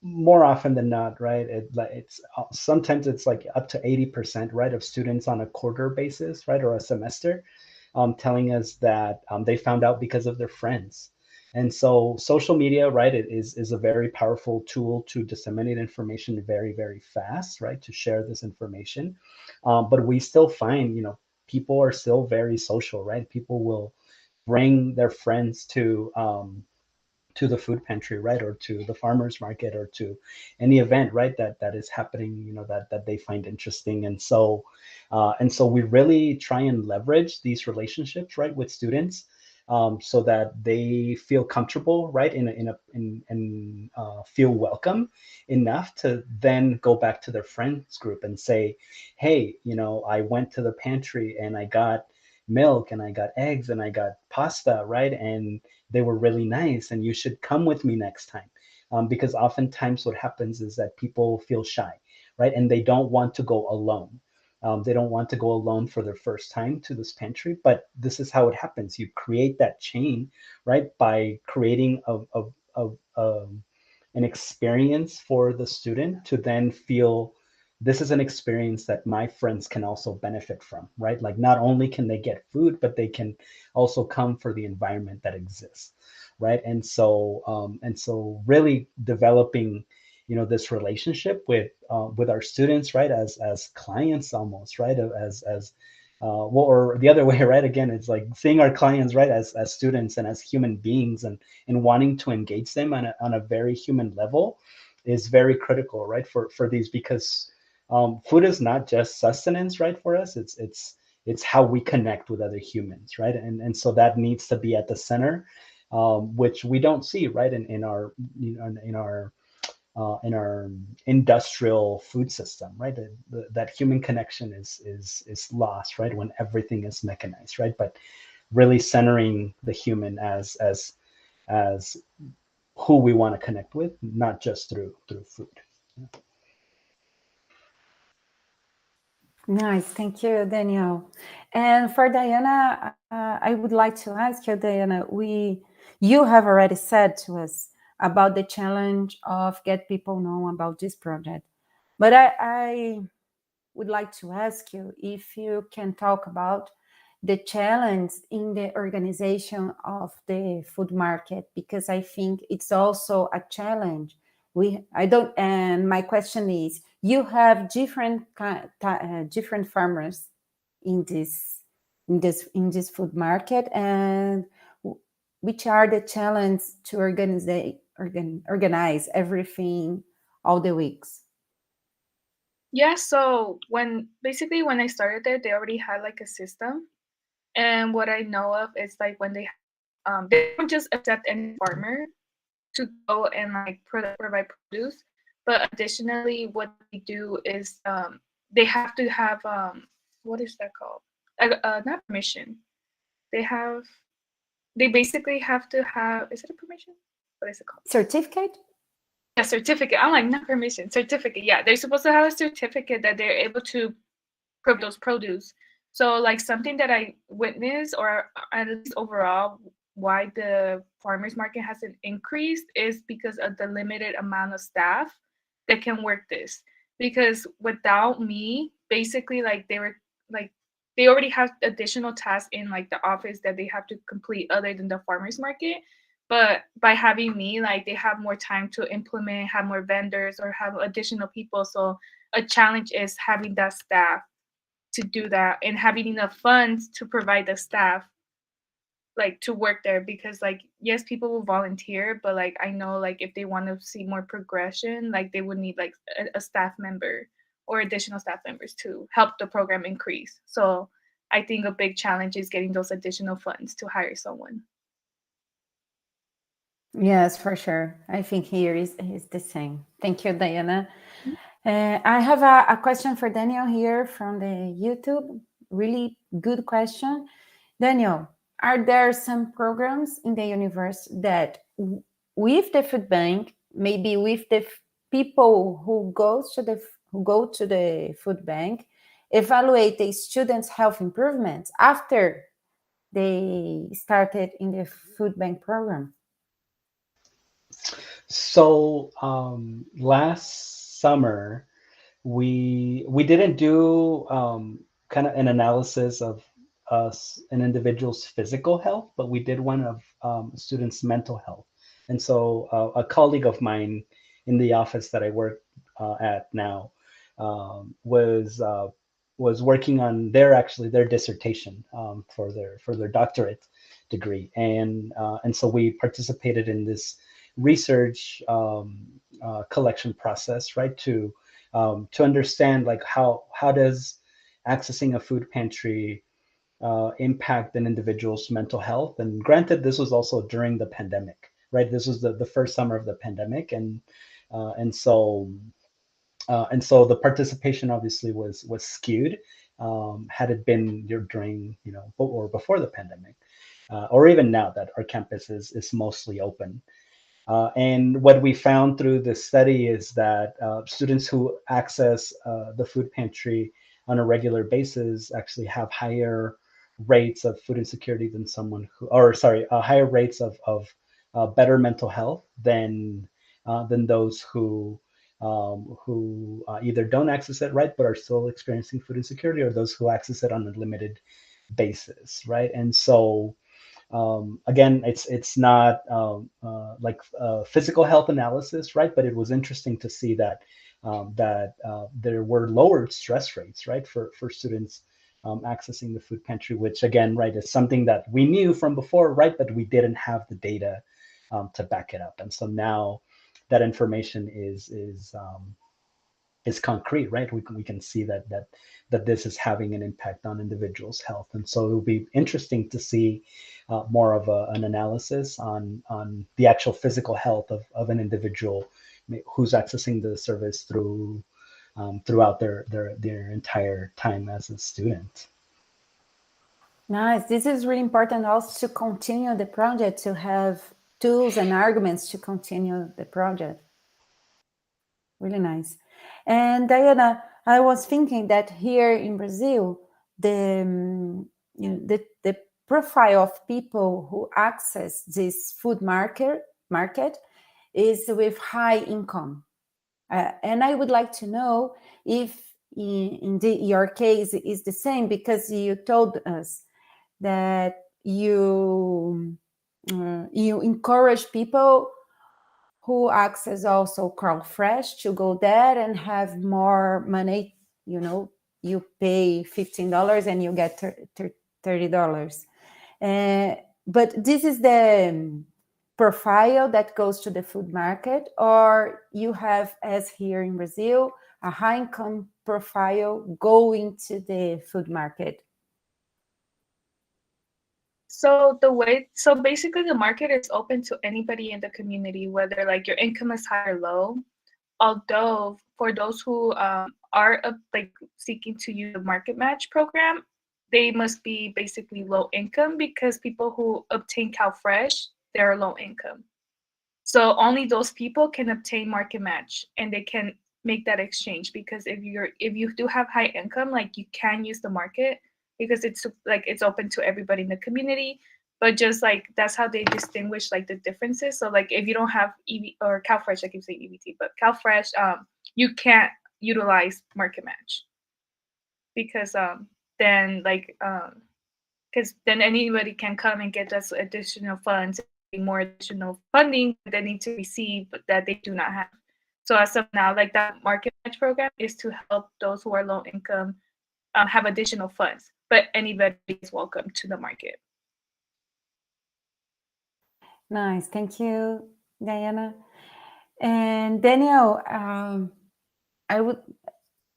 more often than not, right, it's sometimes it's like up to 80%, right, of students on a quarter basis, right, or a semester, telling us that they found out because of their friends. And so social media, right, it is a very powerful tool to disseminate information very, very fast, right, to share this information. But we still find, people are still very social, right? People will bring their friends to the food pantry, right, or to the farmers market, or to any event, right, that is happening, that they find interesting. And so we really try and leverage these relationships, right, with students, so that they feel comfortable, right, and feel welcome enough to then go back to their friends group and say, hey, I went to the pantry and I got milk and I got eggs and I got pasta, right, and they were really nice, and you should come with me next time. Because oftentimes what happens is that people feel shy, right, and they don't want to go alone. They don't want to go alone for their first time to this pantry, but this is how it happens. You create that chain, right, by creating an experience for the student to then feel this is an experience that my friends can also benefit from, right? Like not only can they get food, but they can also come for the environment that exists, right? And so really developing, this relationship with our students, right, as clients almost, right, well, or the other way, right? Again, it's like seeing our clients, right, as students and as human beings, and wanting to engage them on a very human level is very critical, right, for these, because food is not just sustenance, right, for us. It's how we connect with other humans, right, and so that needs to be at the center, which we don't see, right, in our in our industrial food system, right? That human connection is lost, right, when everything is mechanized, right? But really centering the human as who we want to connect with, not just through food. Nice, thank you, Daniel. And for Diana, I would like to ask you, Diana, you have already said to us about the challenge of get people know about this project, but I would like to ask you if you can talk about the challenge in the organization of the food market, because I think it's also a challenge. And my question is, you have different farmers in this food market, and which are the challenges to organize everything all the weeks? Yeah, so when I started there, they already had like a system. And what I know of is like when they don't just accept any farmer to go and like provide produce, but additionally what they do is they have to have what is that called? Not permission. They basically have to have, is it a permission? what is it called? Certificate? A certificate. I'm like, not permission, certificate. Yeah, they're supposed to have a certificate that they're able to prove those produce. So like something that I witnessed, or at least overall, why the farmers market hasn't increased is because of the limited amount of staff that can work this. Because without me, basically, like they already have additional tasks in like the office that they have to complete other than the farmers market. But by having me, like they have more time to implement, have more vendors, or have additional people. So a challenge is having that staff to do that and having enough funds to provide the staff like to work there, because like yes, people will volunteer, but like I know like if they want to see more progression, like they would need like a staff member or additional staff members to help the program increase. So I think a big challenge is getting those additional funds to hire someone. Yes, for sure. I think here is the same. Thank you, Diana. I have a question for Daniel here from the YouTube. Really good question. Daniel, are there some programs in the university that with the food bank, maybe with the people who go to the food bank, evaluate the students' health improvements after they started in the food bank program? So last summer, we didn't do kind of an analysis of an individual's physical health, but we did one of students' mental health. And so a colleague of mine in the office that I work at now was working on their dissertation for their doctorate degree, and so we participated in this research collection process, right, to understand like how does accessing a food pantry impact an individual's mental health. And granted, this was also during the pandemic, right? This was the first summer of the pandemic, and so the participation obviously was skewed. Had it been during, or before the pandemic, or even now that our campus is mostly open. And what we found through this study is that students who access the food pantry on a regular basis actually have higher rates of food insecurity than higher rates of better mental health than those who either don't access it, right, but are still experiencing food insecurity, or those who access it on a limited basis, right? And so again, it's not like physical health analysis, right? But it was interesting to see that there were lowered stress rates, right, for students accessing the food pantry, which again, right, is something that we knew from before, right, but we didn't have the data to back it up. And so now that information is concrete, right? We can see that this is having an impact on individuals' health. And so it'll be interesting to see more of an analysis on the actual physical health of an individual who's accessing the service throughout their entire time as a student. Nice. This is really important also to continue the project, to have tools and arguments to continue the project. Really nice. And Diana, I was thinking that here in Brazil, the profile of people who access this food market is with high income. And I would like to know if your case is the same, because you told us that you encourage people who access also Qual Fresh to go there and have more money. You pay $15 and you get $30. But this is the profile that goes to the food market, or you have, as here in Brazil, a high income profile going to the food market? So basically the market is open to anybody in the community, whether like your income is high or low. Although for those who are like seeking to use the market match program, they must be basically low income, because people who obtain Qual Fresh, they're low income. So only those people can obtain market match, and they can make that exchange, because if you do have high income, like, you can use the market because it's like it's open to everybody in the community. But just like that's how they distinguish like the differences. So like if you don't have EV or CalFresh, I keep saying EBT, but CalFresh, you can't utilize market match, because then like because then anybody can come and get us additional funds, more additional funding that they need to receive, but that they do not have. So as of now, like, that market match program is to help those who are low income have additional funds, but anybody is welcome to the market. Nice, thank you, Diana. And Daniel,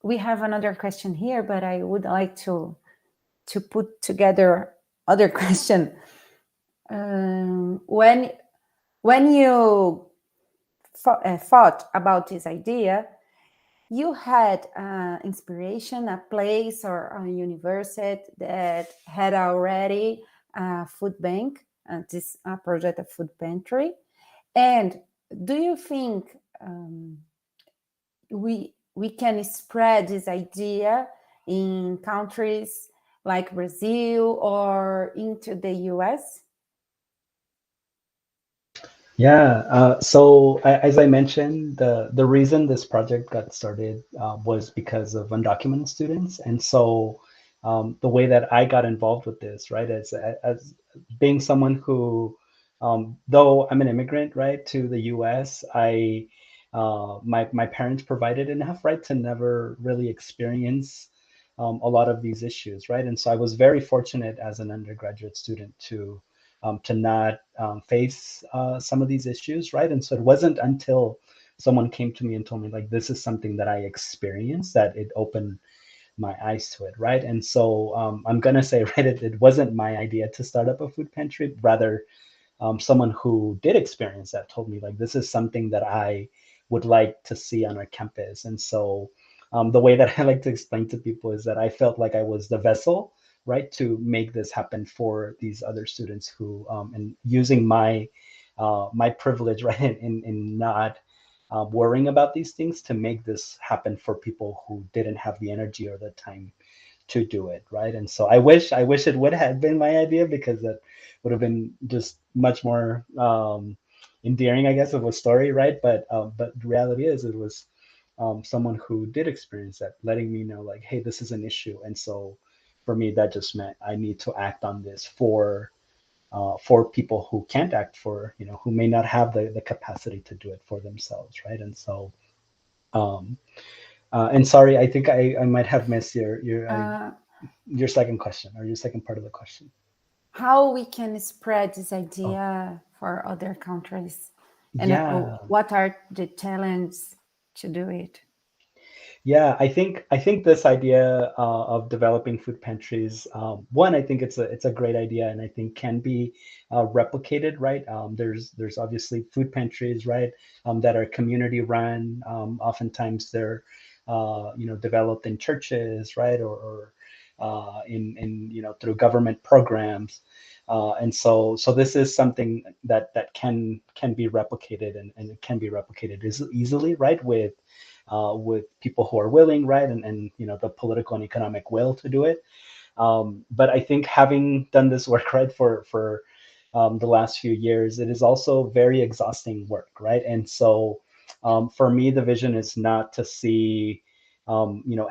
we have another question here, but I would like to put together other question. When you thought about this idea, you had inspiration, a place or a university that had already a food bank, this project of food pantry. And do you think we can spread this idea in countries like Brazil or into the US? Yeah, so as I mentioned, the reason this project got started was because of undocumented students. And so the way that I got involved with this, right, as being someone who, though I'm an immigrant, right, to the US, my parents provided enough, right, to never really experience a lot of these issues, right? And so I was very fortunate as an undergraduate student to not face some of these issues, right? And so it wasn't until someone came to me and told me, like, this is something that I experienced, that it opened my eyes to it, right? And so I'm gonna say, right, it wasn't my idea to start up a food pantry, rather someone who did experience that told me, like, this is something that I would like to see on our campus. And so the way that I like to explain to people is that I felt like I was the vessel, right, to make this happen for these other students who, and using my my privilege, right, in not worrying about these things, to make this happen for people who didn't have the energy or the time to do it, right? And so I wish it would have been my idea, because that would have been just much more endearing, I guess, of a story, right? But the reality is, it was someone who did experience that letting me know, like, hey, this is an issue. And so for me, that just meant I need to act on this for people who can't act, for, you know, who may not have the capacity to do it for themselves, right? And so and sorry, I think I might have missed your second question, or your second part of the question. How we can spread this idea for other countries, and what are the challenges to do it? Yeah, I think this idea of developing food pantries, one, I think it's a great idea, and I think can be replicated, right? There's obviously food pantries, right, that are community run. Oftentimes they're developed in churches, right, or in through government programs, and so this is something that can be replicated, and it can be replicated easily, right, with people who are willing, right, and the political and economic will to do it. But I think, having done this work, right, for the last few years, it is also very exhausting work, right? And so for me, the vision is not to see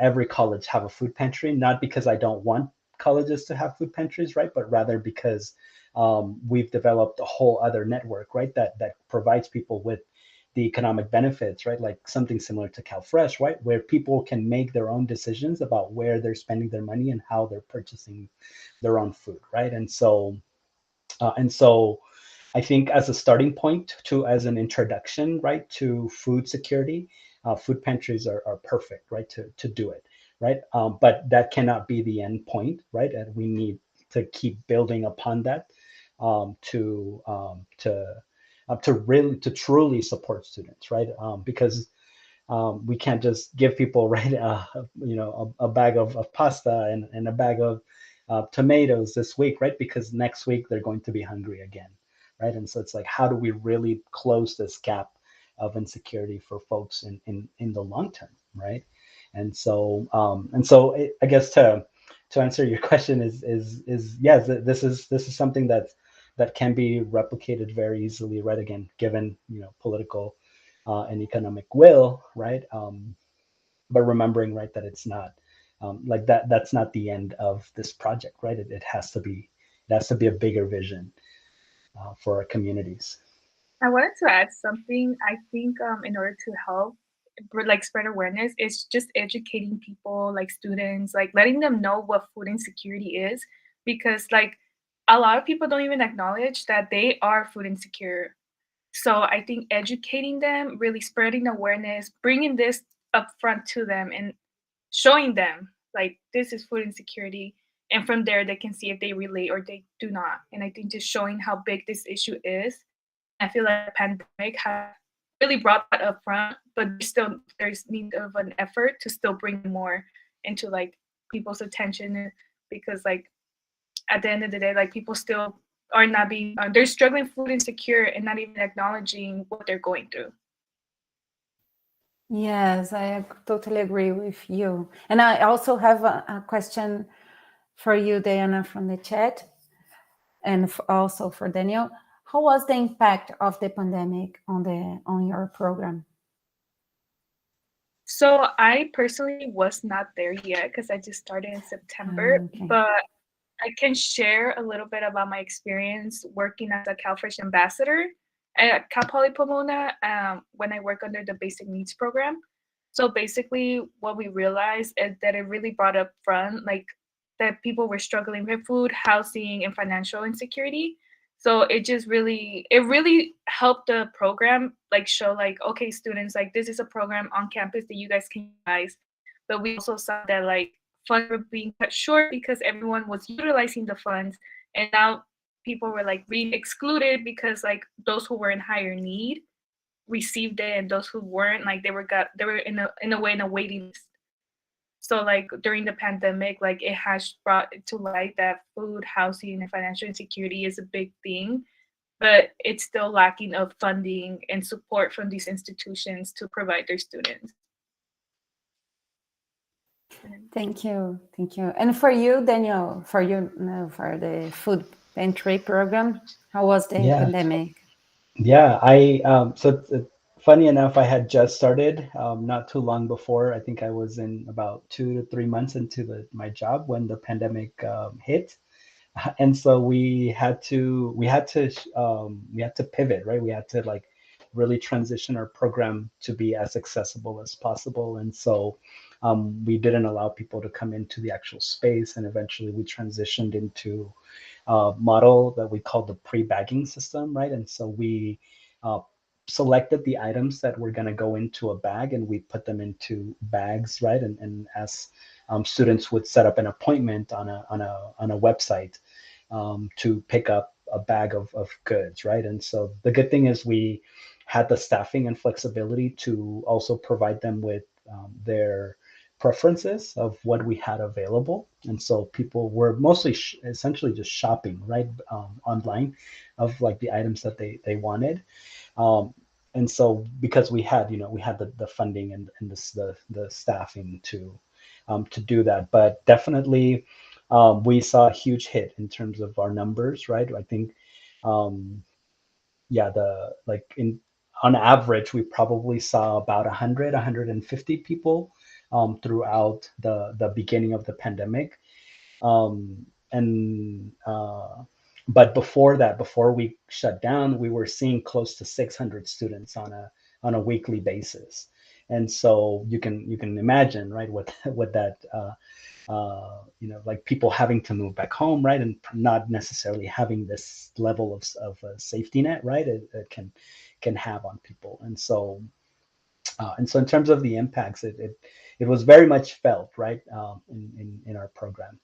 every college have a food pantry, not because I don't want colleges to have food pantries, right, but rather because we've developed a whole other network, right, that provides people with the economic benefits, right, like something similar to CalFresh, right, where people can make their own decisions about where they're spending their money and how they're purchasing their own food, right? And so I think, as a starting point, as an introduction, right, to food security, food pantries are perfect, right, to do it, right? But that cannot be the end point, right? And we need to keep building upon that to truly support students, right? Because we can't just give people, right, a bag of pasta and a bag of tomatoes this week, right? Because next week they're going to be hungry again, right? And so it's like, how do we really close this gap of insecurity for folks in the long term, right? And so I guess to answer your question is yes, this is something that can be replicated very easily, right? Again, given political and economic will, right? But remembering, right, that it's not like that's not the end of this project, right? It has to be a bigger vision for our communities. I wanted to add something. I think in order to help like spread awareness, it's just educating people, like students, like letting them know what food insecurity is, because like a lot of people don't even acknowledge that they are food insecure. So I think educating them, really spreading awareness, bringing this up front to them and showing them like this is food insecurity, and from there they can see if they relate or they do not. And I think just showing how big this issue is, I feel like the pandemic has really brought that up front, but there's need of an effort to still bring more into like people's attention, because like at the end of the day, like people still are not being they're struggling food insecure and not even acknowledging what they're going through. Yes, I totally agree with you. And I also have a question for you, Diana, from the chat, and also for Daniel. How was the impact of the pandemic on your program? So I personally was not there yet because I just started in September, Okay. but I can share a little bit about my experience working as a CalFresh ambassador at Cal Poly Pomona when I work under the Basic Needs program. So basically what we realized is that it really brought up front like that people were struggling with food, housing, and financial insecurity. So it really helped the program like show like, okay, students, like this is a program on campus that you guys can utilize. But we also saw that like funds were being cut short because everyone was utilizing the funds, and now people were like being excluded because like those who were in higher need received it, and those who weren't, like they were in a way in a waiting list. So like during the pandemic, like it has brought to light that food, housing, and financial insecurity is a big thing, but it's still lacking of funding and support from these institutions to provide their students. Thank you. And for you, Daniel, for the food pantry program, how was the pandemic? Yeah, so it's funny enough, I had just started not too long before. I think I was in about 2 to 3 months into my job when the pandemic hit, and so we had to pivot, right? We had to like really transition our program to be as accessible as possible, and so we didn't allow people to come into the actual space, and eventually we transitioned into model that we call the pre-bagging system, right? And so we selected the items that were going to go into a bag, and we put them into bags, right? And as students would set up an appointment on a website to pick up a bag of goods, right? And so the good thing is we had the staffing and flexibility to also provide them with their preferences of what we had available. And so people were mostly essentially just shopping, right, online of like the items that they wanted. And so because we had the funding and the staffing to do that, but definitely we saw a huge hit in terms of our numbers, right? I think on average we probably saw about 150 people throughout the beginning of the pandemic. But before we shut down, we were seeing close to 600 students on a weekly basis. And so you can imagine, right, what that like people having to move back home, right, and not necessarily having this level of a safety net, right, it can have on people. And so in terms of the impacts, it was very much felt, right, in our program.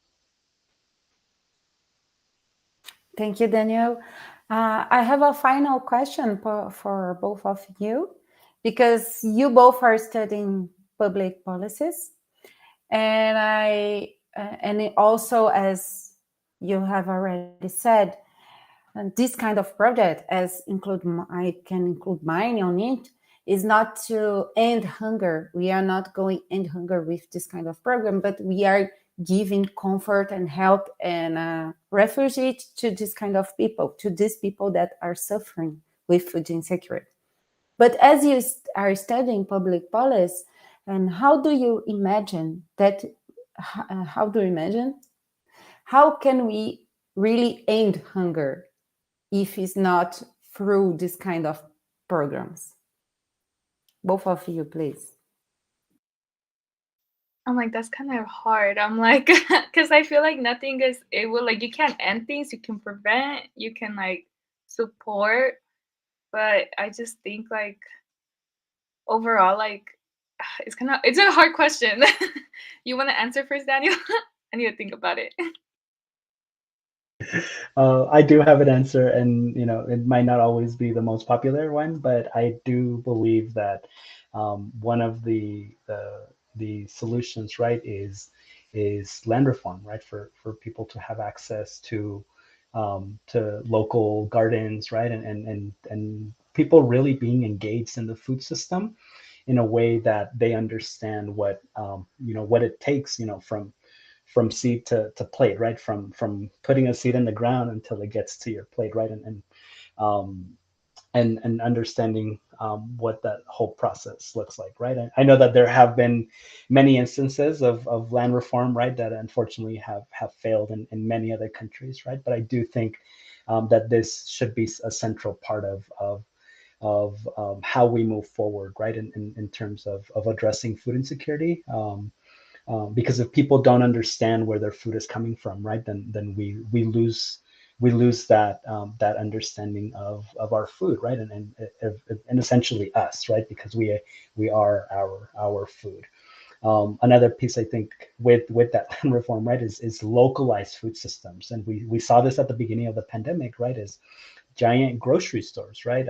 Thank you, Daniel. I have a final question for both of you, because you both are studying public policies, and also, as you have already said, this kind of project, as I can include mine on it, is not to end hunger. We are not going to end hunger with this kind of program, but we are giving comfort and help and refuge to this kind of people, to these people that are suffering with food insecurity. But as you are studying public policy, and how do you imagine that? How can we really end hunger if it's not through this kind of programs? Both of you, please. I'm like, that's kind of hard. I'm like, because I feel like nothing is, it will, like, you can't end things, you can prevent, you can like support, but I just think like overall, like, it's a hard question. You want to answer first, Daniel? I need to think about it. I do have an answer, and it might not always be the most popular one, but I do believe that one of the solutions, right, is land reform, right, for people to have access to local gardens, right, and people really being engaged in the food system in a way that they understand what what it takes, from seed to plate, right? From putting a seed in the ground until it gets to your plate, right? And understanding what that whole process looks like, right? I know that there have been many instances of land reform, right, that unfortunately have failed in many other countries, right? But I do think that this should be a central part of how we move forward, right? In terms of addressing food insecurity. Because if people don't understand where their food is coming from, right, then we lose that that understanding of our food, right, and essentially us, right, because we are our food. Another piece, I think, with that land reform, right, is localized food systems, and we saw this at the beginning of the pandemic, right, is giant grocery stores, right,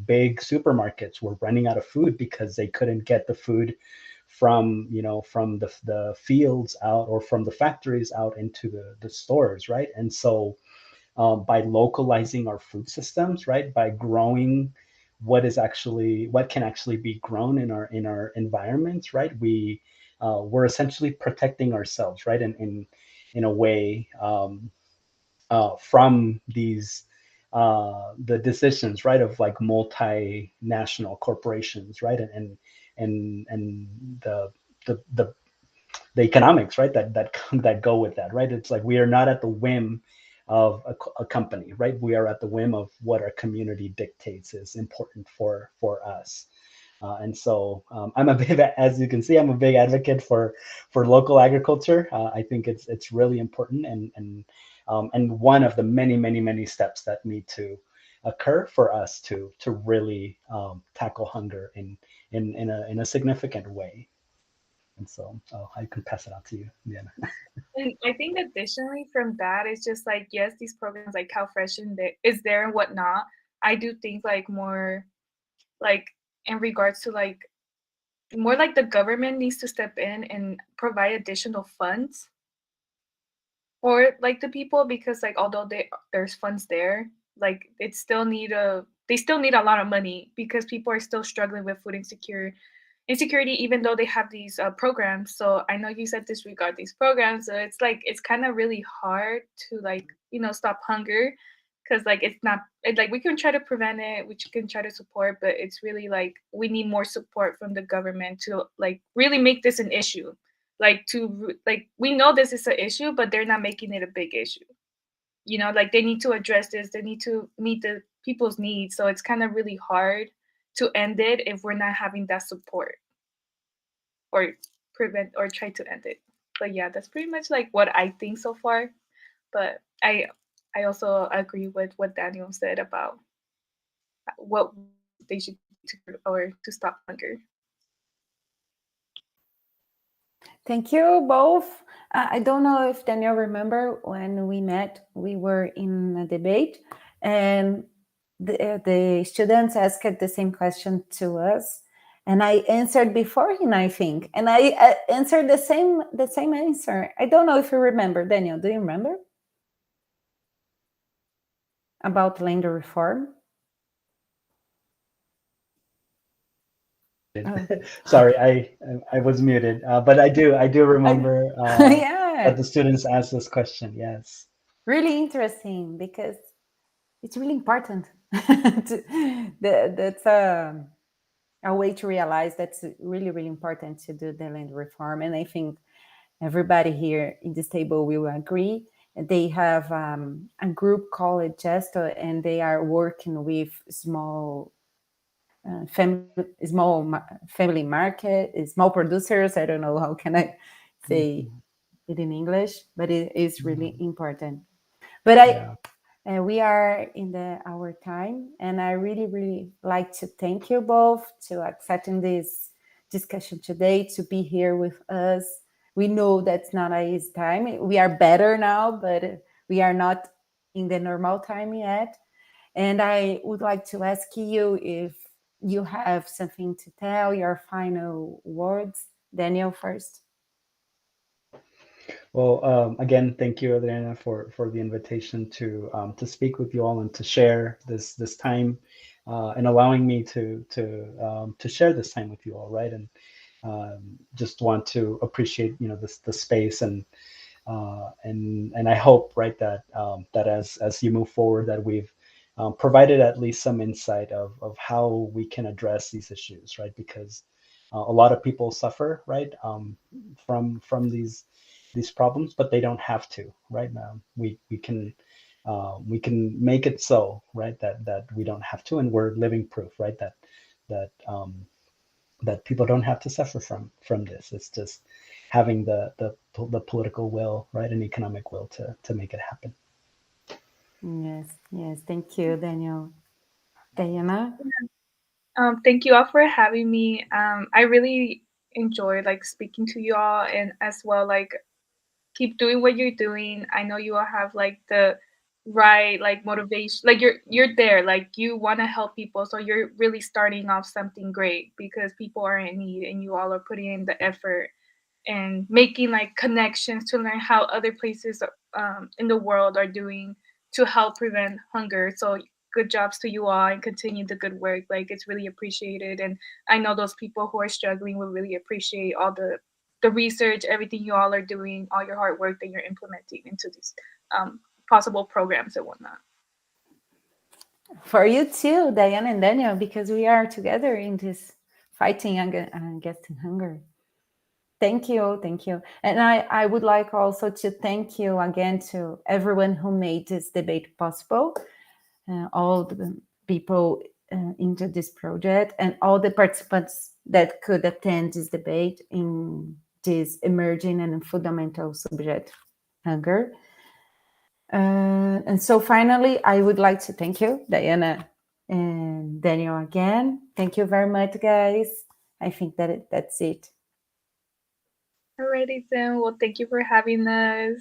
big supermarkets were running out of food because they couldn't get the food from the fields out or from the factories out into the stores, right? And so by localizing our food systems, right, by growing what can actually be grown in our environments, right, we're essentially protecting ourselves, right, in a way from these the decisions, right, of like multinational corporations, right, and the economics, right, that go with that, right? It's like we are not at the whim of a company, right? We are at the whim of what our community dictates is important for us. And so I'm a big, as you can see, I'm a big advocate for local agriculture. I think it's really important and one of the many steps that need to occur for us to really tackle hunger in a significant way. And so I could pass it out to you, Diana. And I think additionally from that, it's just like, yes, these programs like How Fresh is there and whatnot. I do think like more like in regards to like more like the government needs to step in and provide additional funds for like the people, because like although there's funds there, like they still need a lot of money because people are still struggling with food insecurity, even though they have these programs. So I know you said disregard these programs, so it's like it's kind of really hard to like stop hunger, because like like we can try to prevent it, we can try to support, but it's really like we need more support from the government to like really make this an issue, like we know this is an issue, but they're not making it a big issue. Like they need to address this, they need to meet the people's needs. So it's kind of really hard to end it if we're not having that support or prevent or try to end it. But yeah, that's pretty much like what I think so far. But I also agree with what Daniel said about what they should do to stop hunger. Thank you both. I don't know if Daniel remember when we met, we were in a debate and the students asked the same question to us. And I answered before him, I think. And I answered the same answer. I don't know if you remember. Daniel, do you remember? about land reform. Sorry, I was muted, but I do remember Yeah, that the students asked this question. Yes. really interesting because it's really important. That's a way to realize that's really, really important to do the land reform. And I think everybody here in this table will agree. They have a group called Gesto, and they are working with small family market, small producers. I don't know how can I say it in English, but it is really important. But we are in our time, and I really, really like to thank you both to accepting this discussion today, to be here with us. We know that's not a easy time. We are better now, but we are not in the normal time yet. And I would like to ask you if you have something to tell, your final words. Daniel first. Well, again, thank you, Adriana, for the invitation to speak with you all and to share this time, and allowing me to share this time with you all, right? And just want to appreciate the space, and I hope, right, that that as you move forward, that we've provided at least some insight of how we can address these issues, right? Because a lot of people suffer, right, from these problems, but they don't have to, right? We can make it so, right, that we don't have to, and we're living proof, right, that people don't have to suffer from this. It's just having the political will, right, and economic will to make it happen. Yes, thank you, Daniel. Diana? Thank you all for having me. I really enjoyed speaking to you all, and as well keep doing what you're doing. I know you all have the right motivation. You're there. You want to help people, so you're really starting off something great because people are in need, and you all are putting in the effort and making connections to learn how other places in the world are doing to help prevent hunger. So good jobs to you all, and continue the good work. It's really appreciated, and I know those people who are struggling will really appreciate all the research, everything you all are doing, all your hard work that you're implementing into these possible programs and whatnot. For you too, Diana and Daniel, because we are together in this fighting against hunger. Thank you. And I would like also to thank you again to everyone who made this debate possible, all the people into this project, and all the participants that could attend this debate in this emerging and fundamental subject, hunger. And so finally, I would like to thank you, Diana and Daniel, again. Thank you very much, guys. I think that's it. Alrighty then. Well, thank you for having us.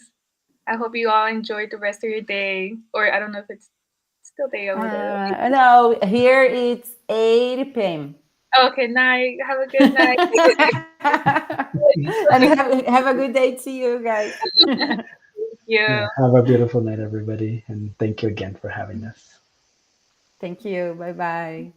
I hope you all enjoyed the rest of your day. Or I don't know if it's still day over there. No, here it's 8 p.m. Okay, night. Have a good night. And have a good day to you guys. Thank you. Yeah, have a beautiful night, everybody, and thank you again for having us. Thank you. Bye-bye.